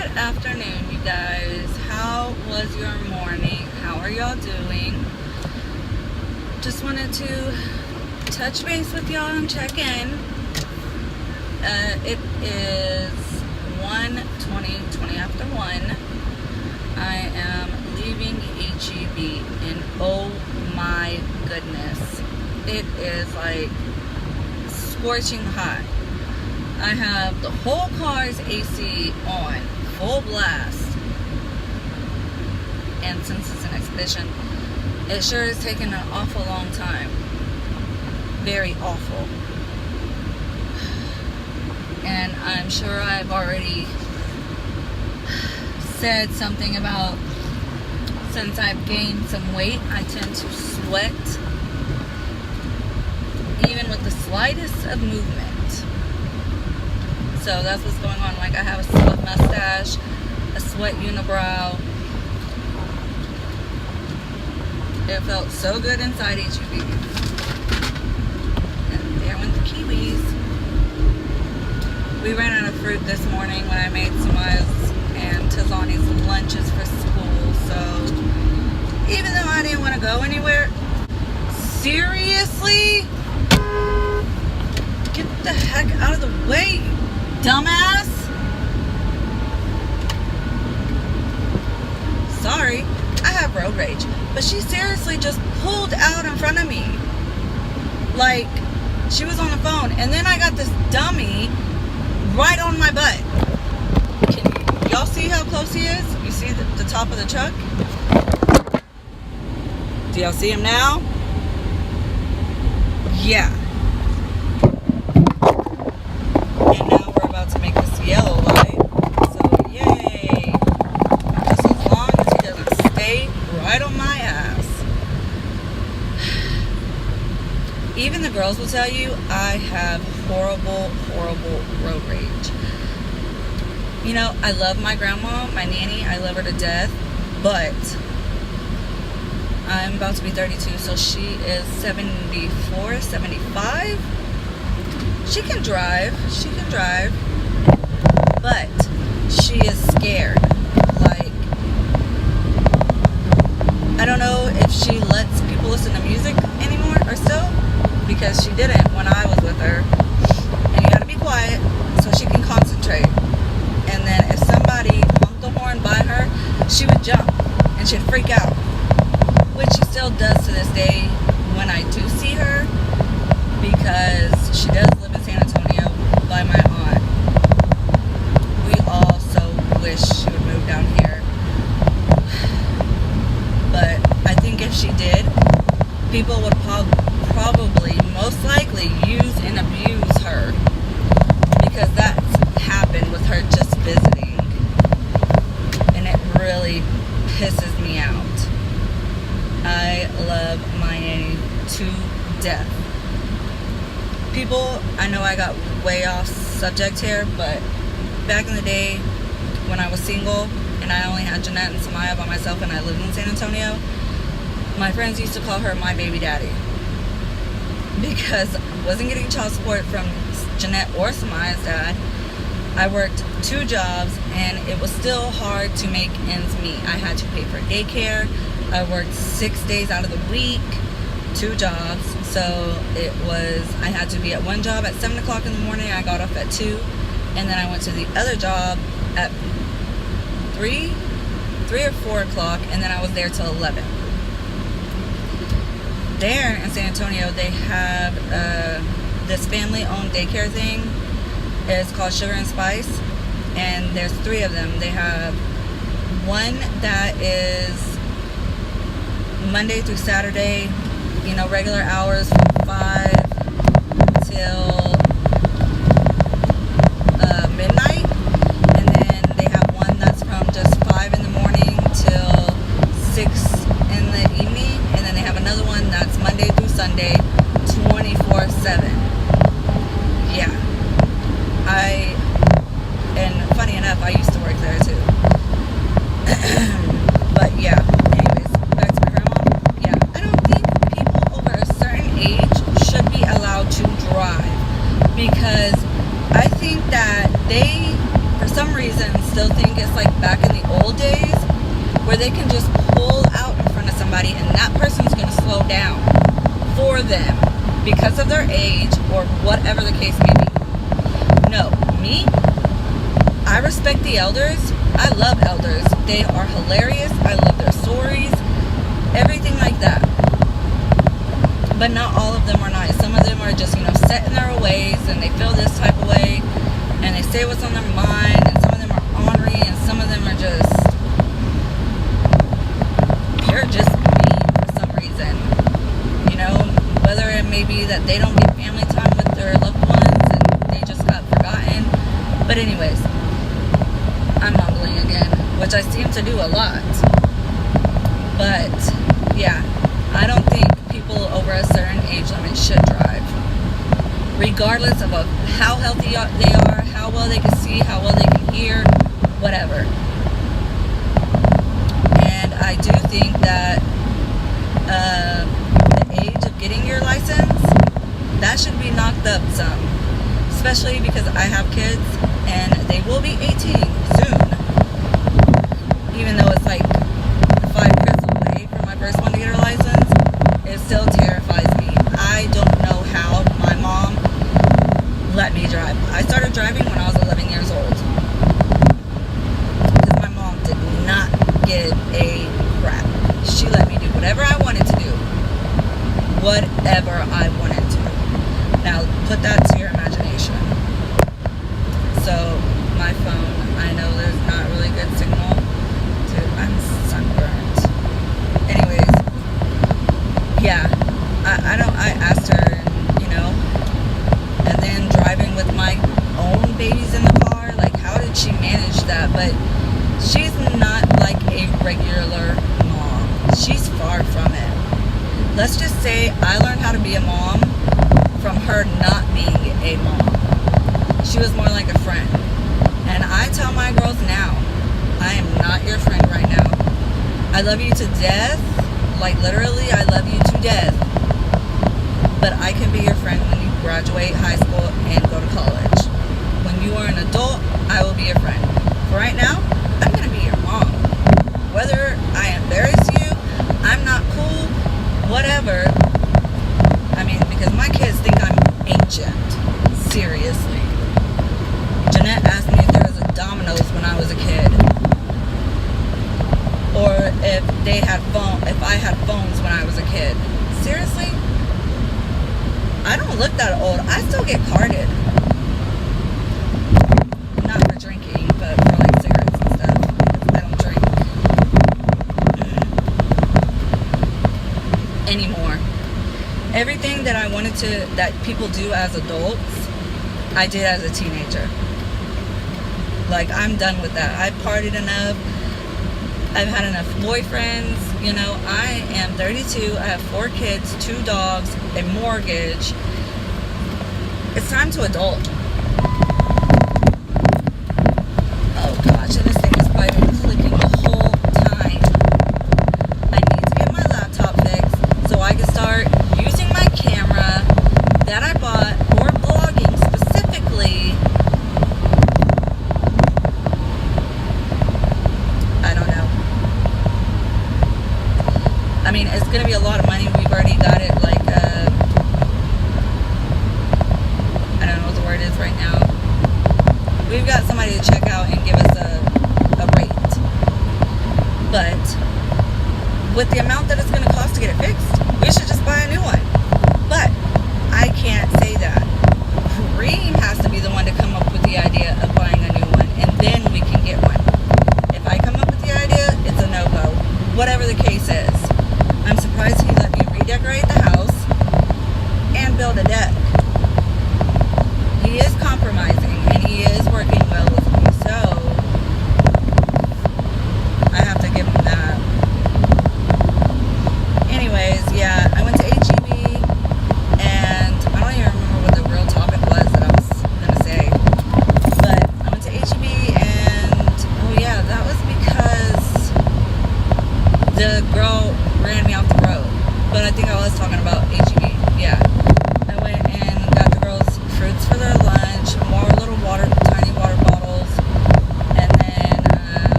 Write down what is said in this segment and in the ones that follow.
Good afternoon, you guys. How was your morning? How are y'all doing? Just wanted to touch base with y'all and check in. It is 20 after 1. I am leaving HEB and oh my goodness, it is like scorching hot. I have the whole car's AC on full blast, and since it's an expedition, it sure is taking an awful long time. Very awful. And I'm sure I've already said something about, since I've gained some weight, I tend to sweat even with the slightest of movement. So that's what's going on. Like, I have a sweat mustache, a sweat unibrow. It felt so good inside HEB. And there went the kiwis. We ran out of fruit this morning when I made Samaya's and Tazani's lunches for school. So even though I didn't want to go anywhere, seriously? Get the heck out of the way, dumbass. Sorry, I have road rage, but she seriously just pulled out in front of me. Like, she was on the phone, and then I got this dummy right on my butt. Can y'all see how close he is? You see the top of the truck? Do y'all see him now? Yeah. And now we're about to make this yellow light. So, yay. Just as long as he doesn't stay right on my ass. Even the girls will tell you I have horrible road rage. You know, I love my grandma, my nanny. I love her to death. But I'm about to be 32, so she is 74, 75. She can drive, but she is scared. Like, I don't know if she lets people listen to music anymore or still, because she didn't when I was with her. And you gotta be quiet so she can concentrate. And then if somebody honked the horn by her, she would jump and she'd freak out, which she still does to this day when I do see her, because she does live in San Antonio by my aunt. We all so wish she would move down here. But I think if she did, people would probably, most likely, use and abuse her, because that's happened with her just visiting. And it really pisses me out. I love my nanny to death. People, I know I got way off subject here, but back in the day when I was single and I only had Jeanette and Samaya by myself and I lived in San Antonio, my friends used to call her my baby daddy, because I wasn't getting child support from Jeanette or Samaya's dad. I worked 2 jobs and it was still hard to make ends meet. I had to pay for daycare. I worked 6 days out of the week, 2 jobs. So it was, I had to be at one job at 7 o'clock in the morning. I got off at 2. And then I went to the other job at 3 or 4 o'clock. And then I was there till 11. There in San Antonio, they have this family-owned daycare thing. It's called Sugar and Spice. And there's 3 of them. They have one that is Monday through Saturday, you know, regular hours from 5 till midnight. And then they have one that's from just 5 in the morning till 6 in the evening. And then they have another one that's Monday through Sunday, 24/7. Yeah. And funny enough, I used to work there too. But yeah. To drive. reason still think it's like back in the old days where they can just pull out in front of somebody and that person's going to slow down for them because of their age or whatever the case may be. No, me, I respect the elders. I love elders. They are hilarious. I love their stories, everything like that. But not all of them are nice. Some of them are just, set in their ways and they feel this type of way and they say what's on their mind, and some of them are ornery and some of them are just, they're just mean for some reason. Whether it may be that they don't get family time with their loved ones and they just got forgotten. But anyways, I'm mumbling again, which I seem to do a lot. But yeah, I don't think people over a certain age limit should drive, regardless of how healthy they are, how well they can see, how well they can hear, whatever. And I do think that the age of getting your license, that should be knocked up some, especially because I have kids and they will be 18 soon, even though it's like 5 years away from my first one to get her license. It still terrifies me. I don't know how my mom let me drive. I started driving when I was 11 years old because my mom did not give a crap. She let me do whatever I wanted to do. Whatever I wanted to. Now, put that to your imagination. So, my phone, I know there's not really good signal. Dude, I'm sunburned. Anyways, yeah, I asked her, and then driving with my own babies in the car, like, how did she manage that? But she's not like a regular mom. She's far from it. Let's just say I learned how to be a mom from her not being a mom. She was more like a friend. And I tell my girls now, I am not your friend right now. I love you to death. Like literally, I love you to death. But I can be your friend when you graduate high school and go to college. When you are an adult, I will be your friend. For right now, I'm going to be your mom. Whether I embarrass you, I'm not cool, whatever. I mean, because my kids think I'm ancient. Seriously. Jeanette asked me if there was a Domino's when I was a kid. Or if I had phones when I was a kid. Seriously? I don't look that old. I still get carded. Not for drinking, but for like cigarettes and stuff. I don't drink anymore. Everything that I wanted that people do as adults, I did as a teenager. Like, I'm done with that. I've partied enough. I've had enough boyfriends. I am 32. I have 4 kids, 2 dogs, a mortgage. It's time to adult. Oh gosh, and this thing has probably been clicking the whole time. I need to get my laptop fixed so I can start using my camera that I bought for vlogging specifically. I don't know. I mean, it's going to be a lot of money. We've already got it, like, I don't know what the word is right now. We've got somebody to check out and give us a rate. But with the amount that it's going to cost to get it fixed, we should just buy a new one. But I can't say that. Kareem has to be the one to come up with the idea of buying a new one, and then we can get one. If I come up with the idea, it's a no-go. Whatever the case is. I'm surprised he let me redecorate the house and build a deck. He is compromising and he is working well with me, so I have to give him that. Anyways, yeah, I went to HEB and I don't even remember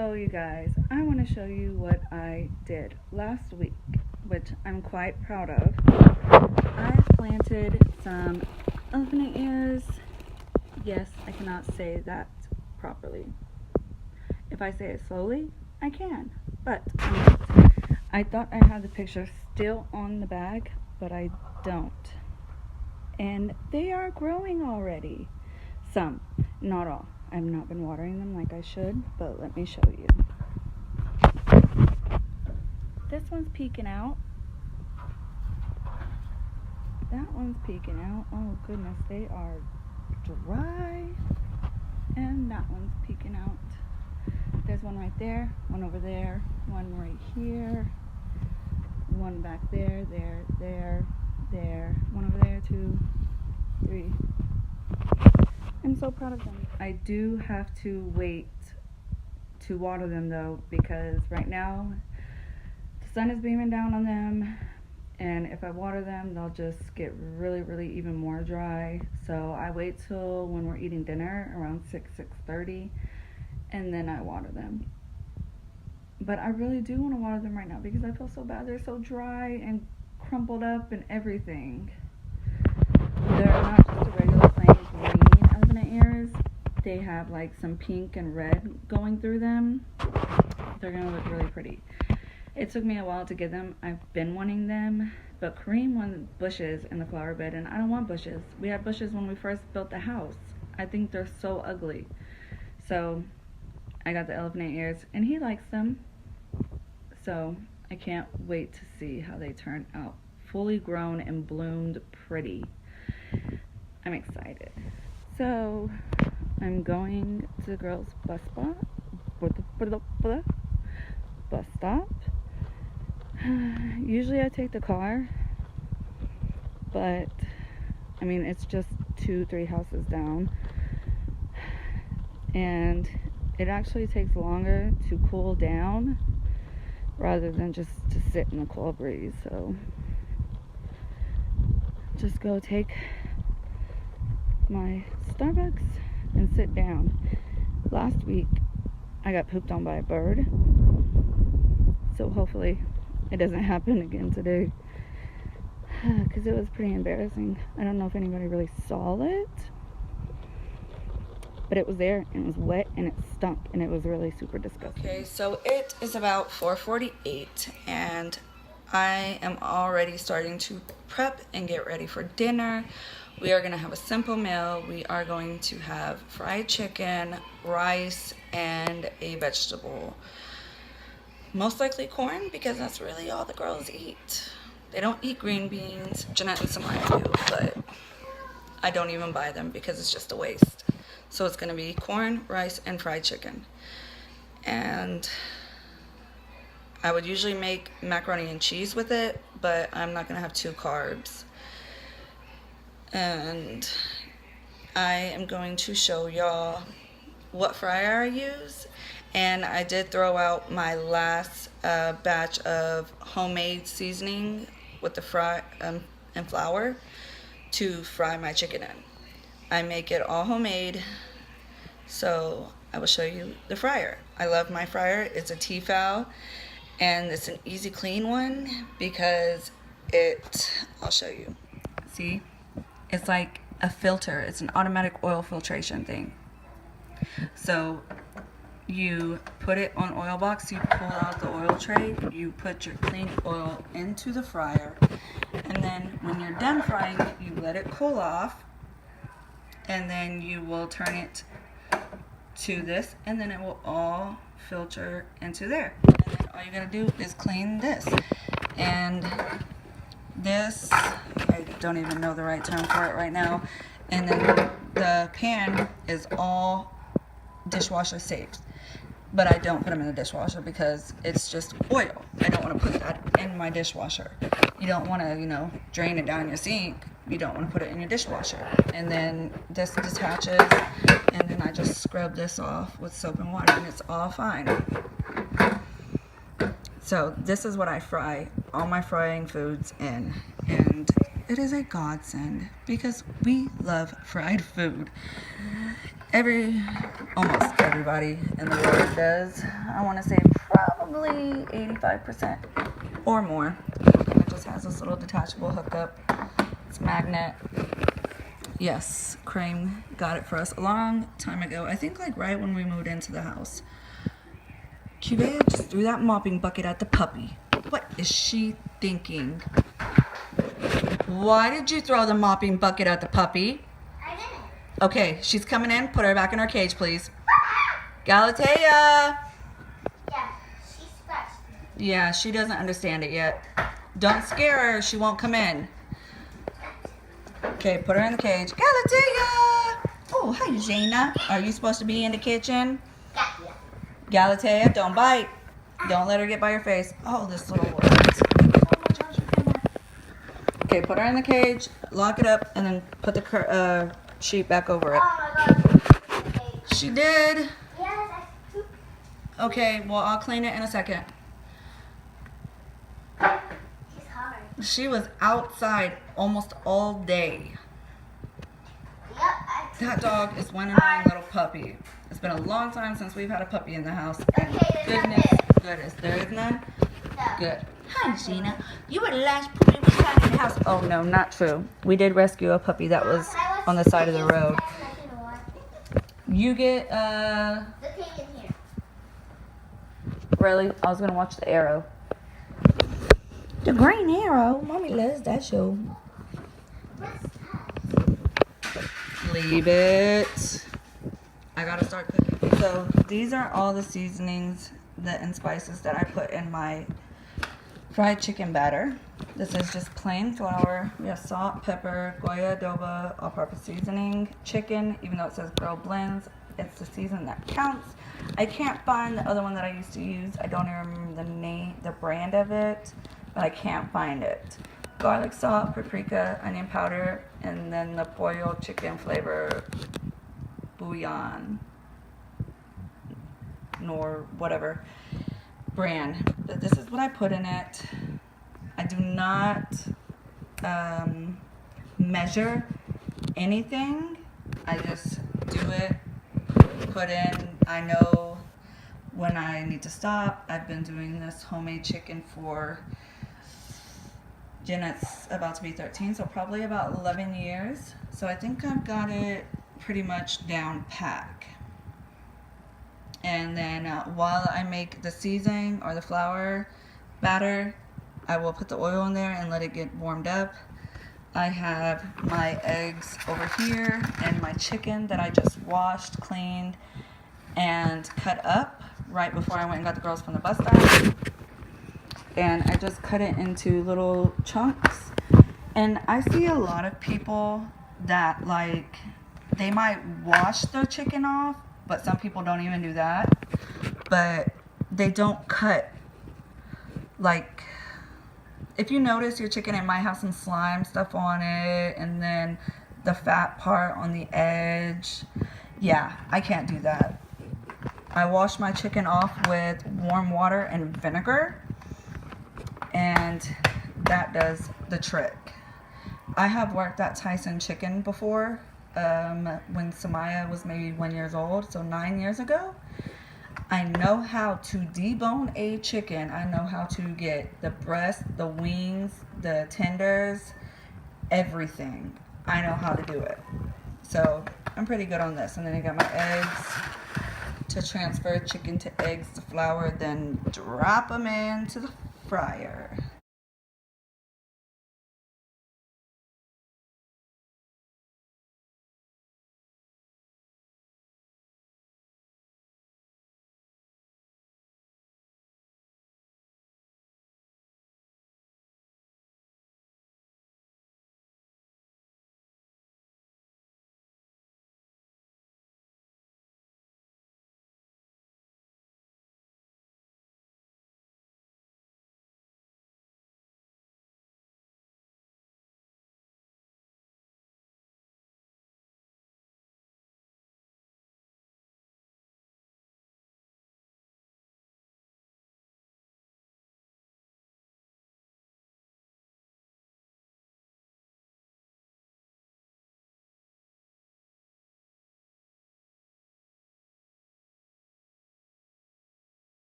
So you guys, I want to show you what I did last week, which I'm quite proud of. I planted some elephant ears. Yes, I cannot say that properly. If I say it slowly, I can, but I thought I had the picture still on the bag, but I don't. And they are growing already. Some, not all. I've not been watering them like I should, but let me show you. This one's peeking out. That one's peeking out. Oh goodness, they are dry. And that one's peeking out. There's one right there, one over there, one right here, one back there, there, one over there, 2, 3. I'm so proud of them. I do have to wait to water them though, because right now the sun is beaming down on them, and if I water them they'll just get really even more dry. So I wait till when we're eating dinner around 6:30, and then I water them. But I really do want to water them right now because I feel so bad. They're so dry and crumpled up and everything. They're not just a regular plain green elephant ears. They have like some pink and red going through them. They're gonna look really pretty. It took me a while to get them. I've been wanting them, but Kareem wanted bushes in the flower bed, and I don't want bushes. We had bushes when we first built the house. I think they're so ugly. So I got the elephant ears, and he likes them. So I can't wait to see how they turn out. Fully grown and bloomed pretty. I'm excited. So I'm going to the girls' bus stop. Usually I take the car, but I mean it's just 2-3 houses down, and it actually takes longer to cool down rather than just to sit in the cool breeze. So just go take my Starbucks and sit down. Last week I got pooped on by a bird, so hopefully it doesn't happen again today, because it was pretty embarrassing. I don't know if anybody really saw it, but it was there and it was wet and it stunk and it was really super disgusting. Okay, so it is about 4:48 and I am already starting to prep and get ready for dinner. We are going to have a simple meal. We are going to have fried chicken, rice, and a vegetable. Most likely corn, because that's really all the girls eat. They don't eat green beans. Jeanette and Samaya do, but I don't even buy them because it's just a waste. So it's going to be corn, rice, and fried chicken. And I would usually make macaroni and cheese with it, but I'm not going to have 2 carbs. And I am going to show y'all what fryer I use. And I did throw out my last batch of homemade seasoning with the fry and flour to fry my chicken in. I make it all homemade, so I will show you the fryer. I love my fryer. It's a Tefal, and it's an easy clean one because I'll show you. See, it's like a filter. It's an automatic oil filtration thing. So you put it on oil box, you pull out the oil tray, you put your clean oil into the fryer, and then when you're done frying it, you let it cool off, and then you will turn it to this, and then it will all filter into there. And then all you gotta do is clean this. And this, I don't even know the right term for it right now. And then the pan is all dishwasher safe. But I don't put them in the dishwasher because it's just oil. I don't want to put that in my dishwasher. You don't want to, drain it down your sink. You don't want to put it in your dishwasher. And then this detaches, and then I just scrub this off with soap and water, and it's all fine. So this is what I fry all my frying foods in, and it is a godsend because we love fried food. Almost everybody in the world does. I want to say probably 85% or more. It just has this little detachable hookup. It's magnet. Yes, Crane got it for us a long time ago. I think like right when we moved into the house. Cuvea just threw that mopping bucket at the puppy. What is she thinking? Why did you throw the mopping bucket at the puppy? I didn't. Okay, she's coming in. Put her back in her cage, please. Galatea! Yeah, she scratched me. Yeah, she doesn't understand it yet. Don't scare her. She won't come in. Okay, put her in the cage. Galatea! Oh, hi, Jaina. Are you supposed to be in the kitchen? Yeah. Galatea, don't bite. Don't let her get by your face. Oh, this little one. Oh my gosh, okay, put her in the cage, lock it up, and then put the sheet back over it. Oh my god. Okay. She did. Yes, Okay, well, I'll clean it in a second. she's hard. She was outside almost all day. Yep. That dog is one annoying little puppy. It's been a long time since we've had a puppy in the house. And Okay, there's goodness, there is none? No. Good. Hi, Gina. You were the last puppy we had in the house. Oh, no, not true. We did rescue a puppy that was on the side of the road. You get, The thing in here. really? I was going to watch the Arrow. The Green Arrow? Mommy loves that show. What's that? Leave it. I gotta start cooking. So these are all the seasonings and spices that I put in my fried chicken batter. This is just plain flour. We have salt, pepper, Goya adobo, all-purpose seasoning, chicken. Even though it says Grill Blends, it's the season that counts. I can't find the other one that I used to use. I don't even remember the name, the brand of it, but I can't find it. Garlic salt, paprika, onion powder, and then the pollo chicken flavor bouillon, nor whatever brand. But this is what I put in it. I do not measure anything. I just do it, put in. I know when I need to stop. I've been doing this homemade chicken for Janet's about to be 13, so probably about 11 years. So I think I've got it pretty much down pack. And then while I make the seasoning or the flour batter, I will put the oil in there and let it get warmed up. I have my eggs over here and my chicken that I just washed, cleaned, and cut up right before I went and got the girls from the bus stop. And I just cut it into little chunks. And I see a lot of people that like, they might wash their chicken off, but some people don't even do that. But they don't cut, like, if you notice your chicken, it might have some slime stuff on it, and then the fat part on the edge. Yeah, I can't do that. I wash my chicken off with warm water and vinegar, and that does the trick. I have worked at Tyson Chicken before, when Samaya was maybe 1 year old, so 9 years ago. I know how to debone a chicken. I know how to get the breast, the wings, the tenders, everything. I know how to do it. So I'm pretty good on this. And then I got my eggs to transfer chicken to eggs to flour, then drop them into the fryer.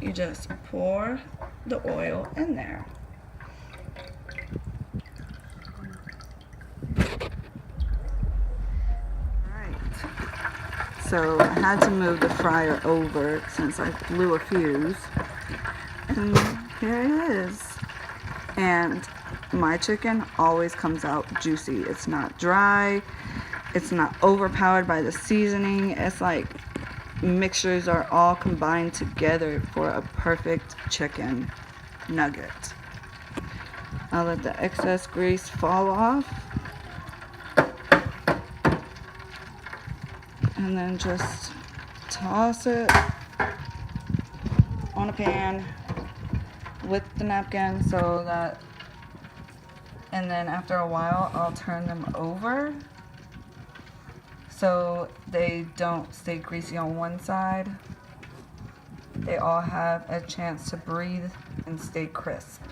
you just pour the oil in there. So I had to move the fryer over since I blew a fuse. And here it is. And my chicken always comes out juicy. It's not dry. It's not overpowered by the seasoning. It's like mixtures are all combined together for a perfect chicken nugget. I'll let the excess grease fall off. And then just toss it on a pan with the napkin so that, and then after a while I'll turn them over so they don't stay greasy on one side. They all have a chance to breathe and stay crisp.